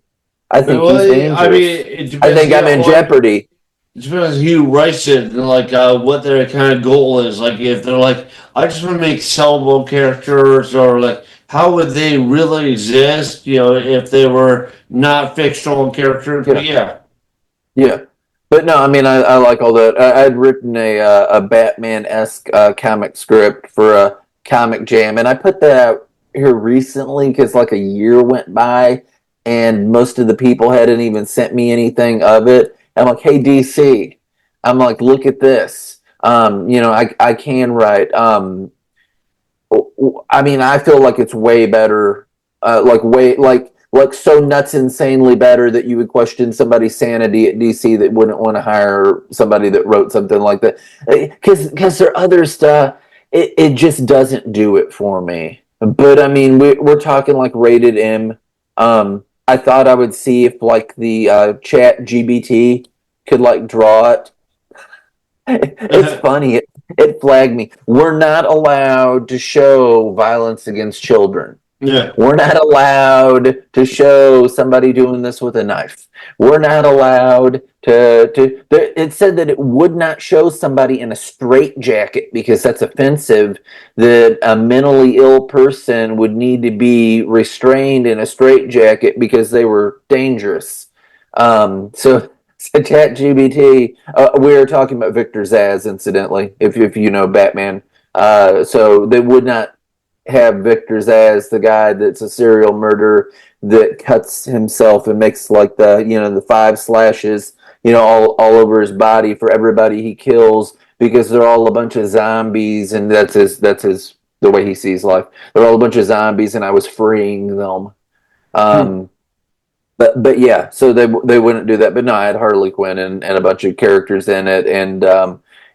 I think Well, he's I mean, dangerous. it I depends. think I'm in jeopardy. It depends who writes it and like what their kind of goal is. Like if they're like, I just want to make sellable characters, or like how would they really exist? If they were not fictional characters. But Yeah. yeah, Yeah, but no, I mean, I like all that. I'd written a Batman esque comic script for a comic jam, and I put that out here recently because like a year went by, and most of the people hadn't even sent me anything of it. I'm like, hey DC, I'm like, look at this. I can write. I mean, I feel like it's way better, like so nuts, insanely better that you would question somebody's sanity at DC that wouldn't want to hire somebody that wrote something like that. Because their other stuff, it just doesn't do it for me. But I mean, we're talking like rated M. I thought I would see if like the Chat GBT could like draw it, It's funny. It flagged me. We're not allowed to show violence against children. Yeah. We're not allowed to show somebody doing this with a knife. We're not allowed to. It said that it would not show somebody in a straitjacket because that's offensive. That a mentally ill person would need to be restrained in a straitjacket because they were dangerous. So ChatGPT. We were talking about Victor Zsasz, incidentally, if you know Batman. So they would not have Victor Zsasz, the guy that's a serial murderer that cuts himself and makes like the 5 slashes all over his body for everybody he kills because they're all a bunch of zombies, and that's his the way he sees life. They're all a bunch of zombies, and I was freeing them. Hmm. Um, but yeah, so they wouldn't do that. But no, I had Harley Quinn and a bunch of characters in it, and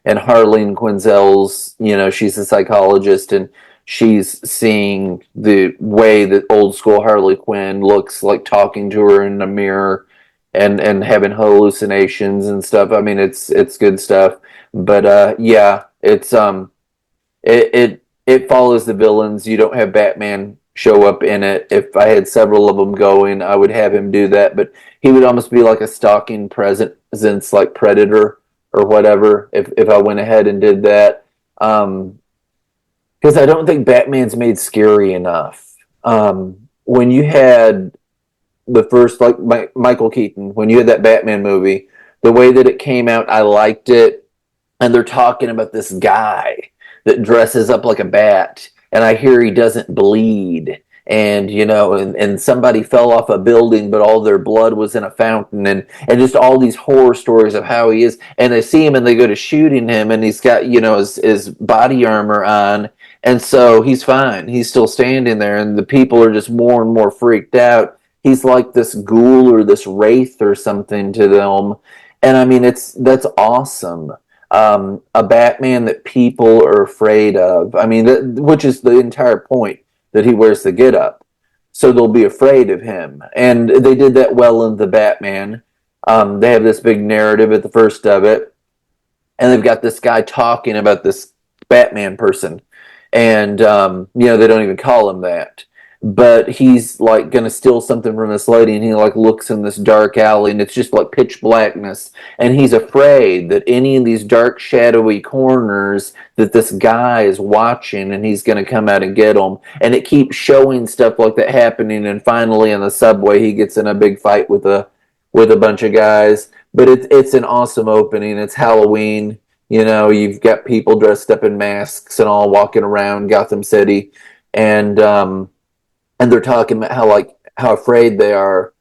Harleen Quinzel's, she's a psychologist, and she's seeing the way that old school Harley Quinn looks like, talking to her in a mirror and having hallucinations and stuff. I mean, it's good stuff. But yeah, it follows the villains. You don't have Batman show up in it. If I had several of them going, I would have him do that, but he would almost be like a stalking presence, like Predator or whatever. If I went ahead and did that, because I don't think Batman's made scary enough. When you had the first, like Michael Keaton, when you had that Batman movie, the way that it came out, I liked it, and they're talking about this guy that dresses up like a bat, and I hear he doesn't bleed, and and somebody fell off a building, but all their blood was in a fountain, and just all these horror stories of how he is, and they see him and they go to shooting him, and he's got his body armor on, and so he's fine, he's still standing there, and the people are just more and more freaked out. He's like this ghoul or this wraith or something to them, and I mean that's awesome. A Batman that people are afraid of. I mean, which is the entire point, that he wears the get up, so they'll be afraid of him. And they did that well in the Batman. They have this big narrative at the first of it, and they've got this guy talking about this Batman person, and they don't even call him that, but he's like gonna steal something from this lady, and he like looks in this dark alley, and it's just like pitch blackness, and he's afraid that any of these dark shadowy corners that this guy is watching, and he's gonna come out and get him, and it keeps showing stuff like that happening, and finally in the subway he gets in a big fight with a bunch of guys. But it's an awesome opening. It's Halloween. You've got people dressed up in masks and all walking around Gotham City, and they're talking about how afraid they are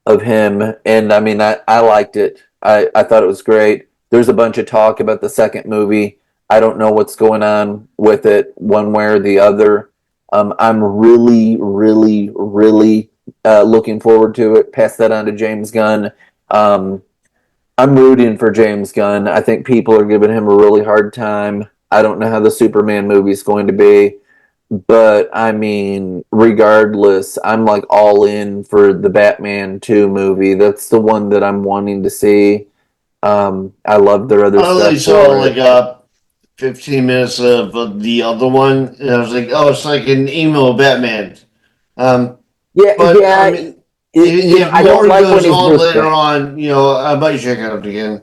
of him. And I mean, I liked it. I thought it was great. There's a bunch of talk about the second movie. I don't know what's going on with it one way or the other. I'm really, really, really looking forward to it. Pass that on to James Gunn. I'm rooting for James Gunn. I think people are giving him a really hard time. I don't know how the Superman movie is going to be, but I mean, regardless, I'm like all in for the Batman 2 movie. That's the one that I'm wanting to see. I love their other I only stuff saw for like it. 15 minutes of the other one, and I was like, oh, it's like an emo Batman. Um, Yeah, but I yeah. mean, if I don't more like when goes he's on Bruce later Wayne. on, I might check it out again.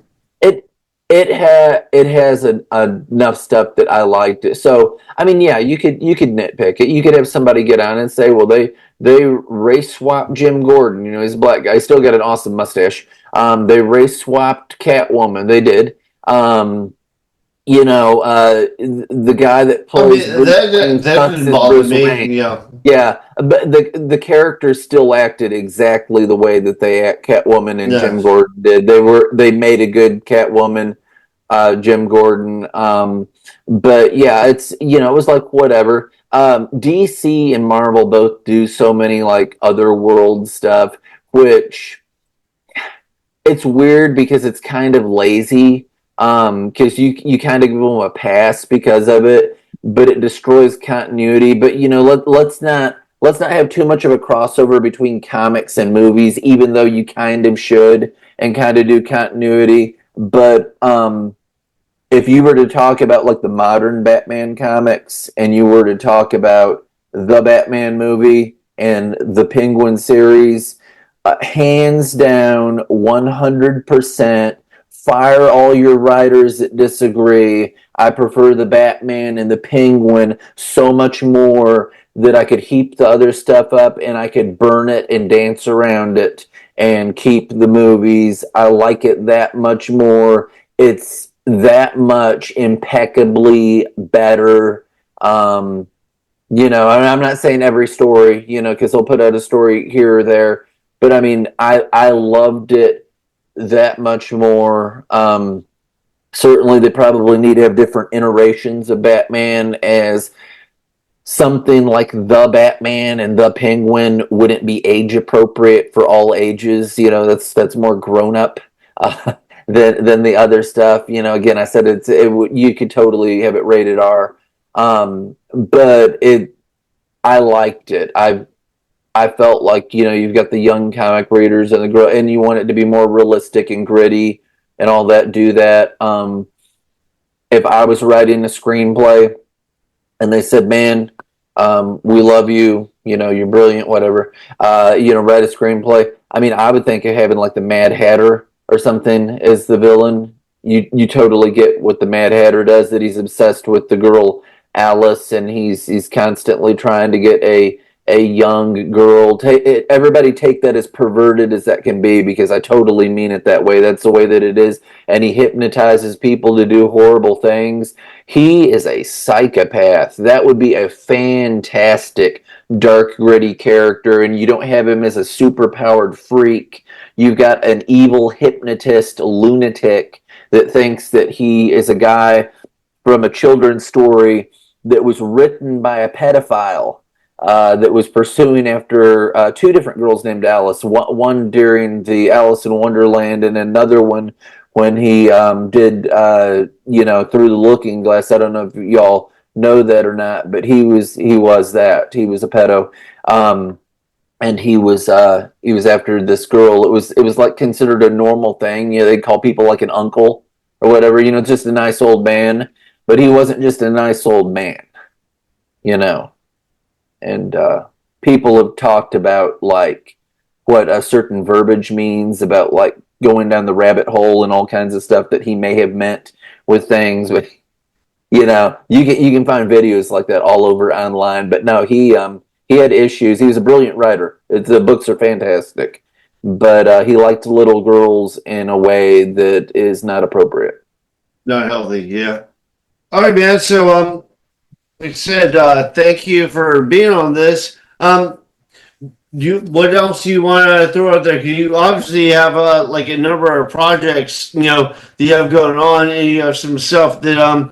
It has enough stuff that I liked it. So I mean, yeah, you could nitpick it. You could have somebody get on and say, well, they race swapped Jim Gordon. He's a black guy. He's still got an awesome mustache. They race swapped Catwoman. They did. The guy that I plays mean, Bruce that Wayne that sucks didn't as bother Bruce me. Wayne. Yeah, Yeah, but the characters still acted exactly the way that Catwoman and yeah. Jim Gordon did. They made a good Catwoman, Jim Gordon. But yeah, it was like whatever. DC and Marvel both do so many like other world stuff, which it's weird because it's kind of lazy. Because you kind of give them a pass because of it, but it destroys continuity. But let's not have too much of a crossover between comics and movies, even though you kind of should and kind of do continuity. But if you were to talk about like the modern Batman comics and you were to talk about the Batman movie and the Penguin series, hands down 100%, fire all your writers that disagree. I prefer the Batman and the Penguin so much more that I could heap the other stuff up and I could burn it and dance around it and keep the movies. I like it that much more. It's that much impeccably better. I'm not saying every story, because they'll put out a story here or there, but I mean, I loved it that much more. Certainly, they probably need to have different iterations of Batman, as something like the Batman and the Penguin wouldn't be age appropriate for all ages. That's more grown up than the other stuff. Again, I said you could totally have it rated R, but I liked it. I felt like you've got the young comic readers and the girl, and you want it to be more realistic and gritty and all that. Do that. If I was writing a screenplay and they said, "Man, we love you. You're brilliant. Whatever. Write a screenplay." I mean, I would think of having like the Mad Hatter or something as the villain. You totally get what the Mad Hatter does. That he's obsessed with the girl Alice, and he's constantly trying to get a young girl. Everybody take that as perverted as that can be, because I totally mean it that way. That's the way that it is. And he hypnotizes people to do horrible things. He is a psychopath. That would be a fantastic dark, gritty character, and you don't have him as a super-powered freak. You've got an evil hypnotist lunatic that thinks that he is a guy from a children's story that was written by a pedophile that was pursuing after two different girls named Alice. One during the Alice in Wonderland, and another one when he did, Through the Looking Glass. I don't know if y'all know that or not, but he was that. He was a pedo. And he was after this girl. It was like considered a normal thing. They'd call people like an uncle or whatever, just a nice old man. But he wasn't just a nice old man, And people have talked about like what a certain verbiage means about like going down the rabbit hole and all kinds of stuff that he may have meant with things. But you can find videos like that all over online. But no, he had issues. He was a brilliant writer. The books are fantastic, but he liked little girls in a way that is not appropriate. Not healthy, yeah. All right, man. So, like I said, thank you for being on this. What else do you want to throw out there? Because you obviously have like a number of projects, that you have going on, and you have some stuff that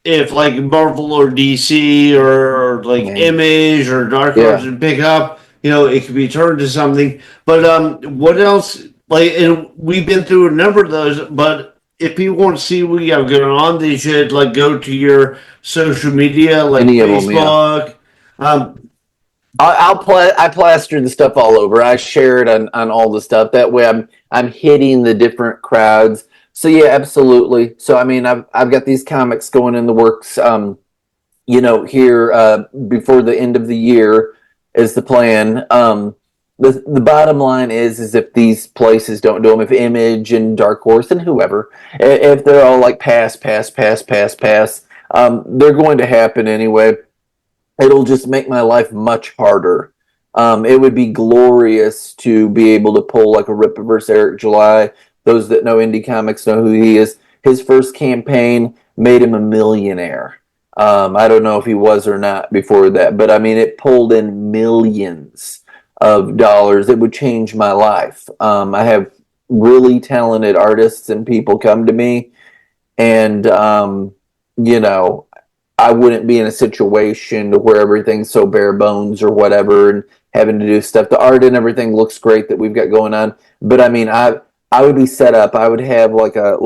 if like Marvel or DC or like Image or Dark Horse and pick up, it could be turned to something. But what else? Like, and we've been through a number of those, but if people want to see what you have going on, they should like go to your social media, like Facebook. I plaster the stuff all over. I share it on all the stuff. That way, I'm hitting the different crowds. So yeah, absolutely. So I mean, I've got these comics going in the works. Here before the end of the year is the plan. The bottom line is if these places don't do them, if Image and Dark Horse and whoever, if they're all like pass, they're going to happen anyway. It'll just make my life much harder. It would be glorious to be able to pull like a Rip versus Eric July. Those that know indie comics know who he is. His first campaign made him a millionaire. I don't know if he was or not before that, but I mean, it pulled in millions of dollars. It would change my life. I have really talented artists and people come to me, and I wouldn't be in a situation where everything's so bare bones or whatever, and having to do stuff. The art and everything looks great that we've got going on, but I mean, I would be set up. I would have like a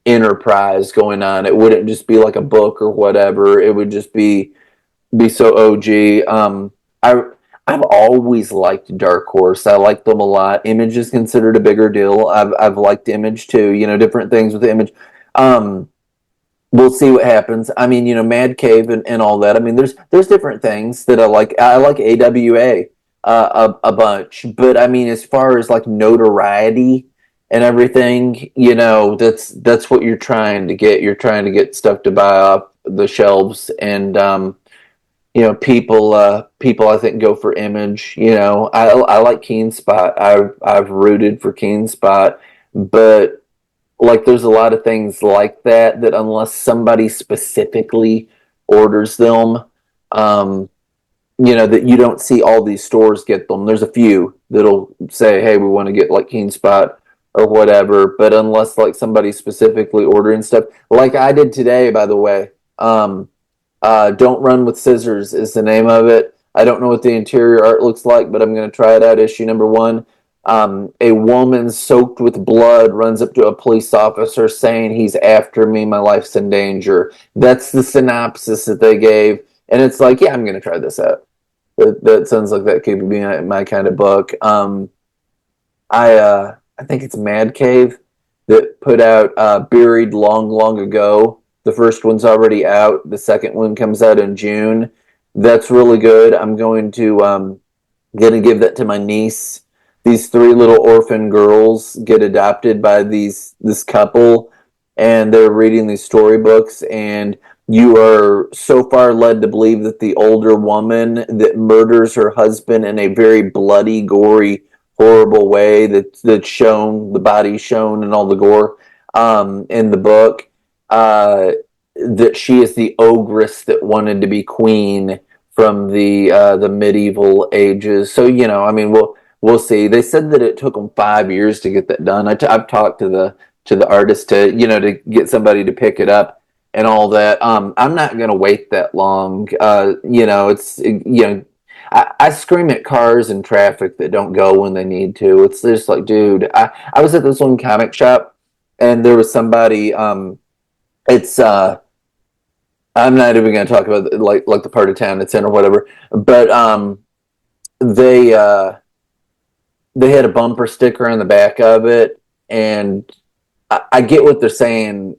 enterprise going on. It wouldn't just be like a book or whatever. It would just be so OG. I've always liked Dark Horse. I like them a lot. Image is considered a bigger deal. I've liked Image too. Different things with Image. We'll see what happens. I mean, Mad Cave and all that. I mean, there's different things that I like. I like AWA a bunch, but I mean, as far as like notoriety and everything, that's what you're trying to get. You're trying to get stuff to buy off the shelves, and people I think go for image. I like Keen Spot. I've rooted for Keen Spot, but like there's a lot of things like that unless somebody specifically orders them, that you don't see all these stores get them. There's a few that'll say, hey, we want to get like Keen Spot or whatever, but unless like somebody specifically ordering stuff like I did today, by the way. Don't Run with Scissors is the name of it. I don't know what the interior art looks like, but I'm going to try it out. Issue number 1. A woman soaked with blood runs up to a police officer saying he's after me, my life's in danger. That's the synopsis that they gave. And it's like, yeah, I'm going to try this out. That sounds like that could be my kind of book. I think it's Mad Cave that put out Buried Long, Long Ago. The first one's already out. The second one comes out in June. That's really good. I'm going to give that to my niece. These 3 little orphan girls get adopted by this couple, and they're reading these storybooks, and you are so far led to believe that the older woman that murders her husband in a very bloody, gory, horrible way that's shown, the body shown and all the gore in the book, that she is the ogress that wanted to be queen from the medieval ages. So I mean, we'll see. They said that it took them 5 years to get that done. I've talked to the artist to to get somebody to pick it up and all that. I'm not going to wait that long. It's I scream at cars and traffic that don't go when they need to. It's just like, dude, I was at this one comic shop and there was somebody. It's I'm not even going to talk about like the part of town it's in or whatever, but they had a bumper sticker on the back of it, and I get what they're saying,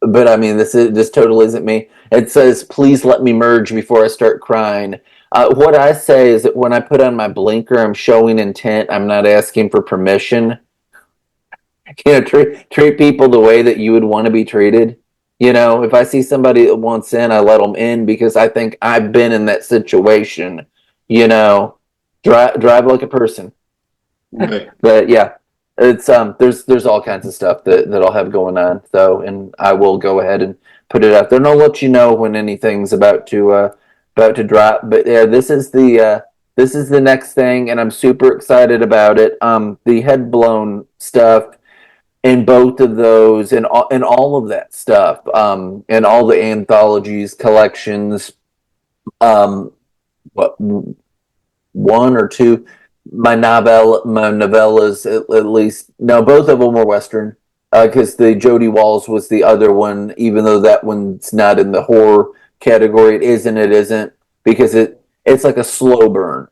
but I mean this totally isn't me. It says, "Please let me merge before I start crying." What I say is that when I put on my blinker, I'm showing intent. I'm not asking for permission. Treat people the way that you would want to be treated. If I see somebody that wants in, I let them in because I think I've been in that situation. Drive like a person. Right. But yeah, it's there's all kinds of stuff that I'll have going on. So, and I will go ahead and put it out there, and I'll let you know when anything's about to drop. But yeah, this is the next thing, and I'm super excited about it. The head blown stuff in both of those, and all of that stuff, and all the anthologies, collections, what, 1 or 2, my novellas, at least, no, both of them were Western, because the Jody Walls was the other one, even though that one's not in the horror category. It isn't, because it's like a slow burn.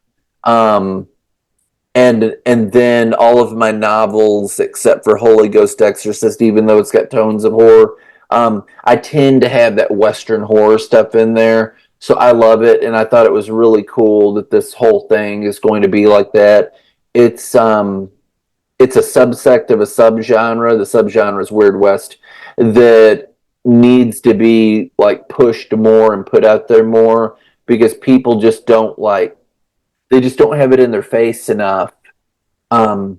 And then all of my novels, except for Holy Ghost Exorcist, even though it's got tones of horror, I tend to have that Western horror stuff in there. So I love it, and I thought it was really cool that this whole thing is going to be like that. It's a subsect of a subgenre. The subgenre is Weird West that needs to be like pushed more and put out there more, because people just don't they just don't have it in their face enough. Yeah,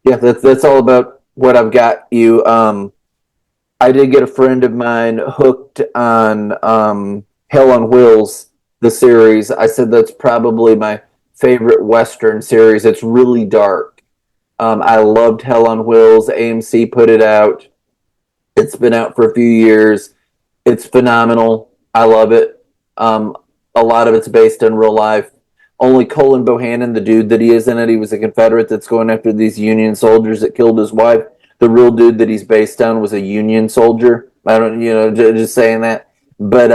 that's all about what I've got you. I did get a friend of mine hooked on Hell on Wheels, the series. I said that's probably my favorite Western series. It's really dark. I loved Hell on Wheels. AMC put it out. It's been out for a few years. It's phenomenal. I love it. A lot of it's based in real life. Only Colin Bohannon, the dude that he is in it, he was a Confederate that's going after these Union soldiers that killed his wife. The real dude that he's based on was a Union soldier. I don't, just saying that. But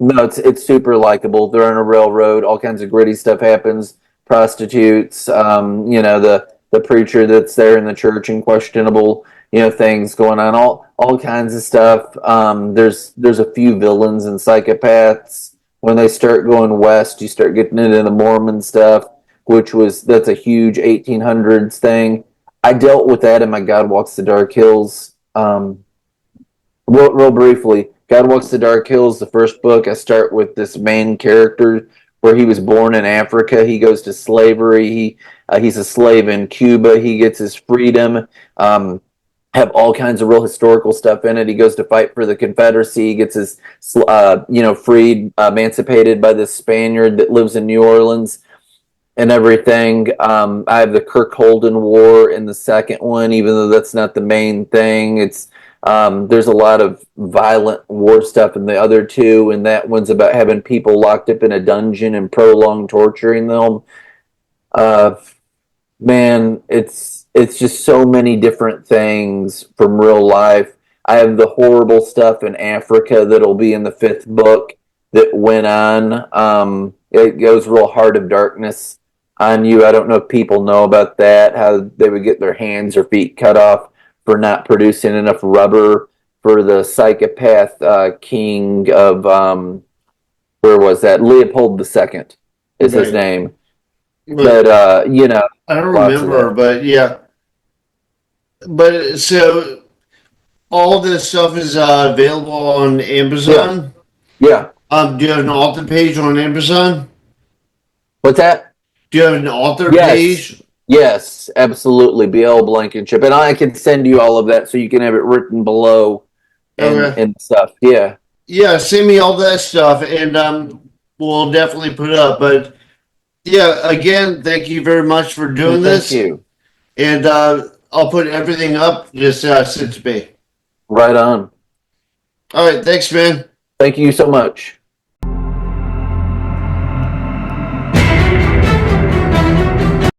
no, it's super likable. They're on a railroad. All kinds of gritty stuff happens. Prostitutes. The preacher that's there in the church and questionable. things going on, all kinds of stuff. There's a few villains and psychopaths. When they start going west, you start getting into the Mormon stuff, that's a huge 1800s thing. I dealt with that in my God Walks the Dark Hills. Real briefly, God Walks the Dark Hills, the first book, I start with this main character where he was born in Africa. He goes to slavery. He's a slave in Cuba. He gets his freedom. Have all kinds of real historical stuff in it. He goes to fight for the Confederacy. He gets his, freed, emancipated by this Spaniard that lives in New Orleans and everything. I have the Kirk Holden War in the second one, even though that's not the main thing. There's a lot of violent war stuff in the other two, and that one's about having people locked up in a dungeon and prolonged torturing them. Man, it's just so many different things from real life. I have the horrible stuff in Africa that'll be in the fifth book that went on. It goes real Heart of Darkness on you. I don't know if people know about that, how they would get their hands or feet cut off for not producing enough rubber for the psychopath king of, where was that? Leopold II is his name. But, I don't remember, but yeah. But so all this stuff is available on Amazon. Yeah. Do you have an author page on Amazon? What's that? Do you have an author Yes. page? Yes, absolutely. B L Blankenship. And I can send you all of that so you can have it written below and stuff. Yeah. Yeah, send me all that stuff and we'll definitely put it up. But yeah, again, thank you very much for doing this. Thank you. And I'll put everything up. Just send it to me. Right on. All right, thanks, man. Thank you so much.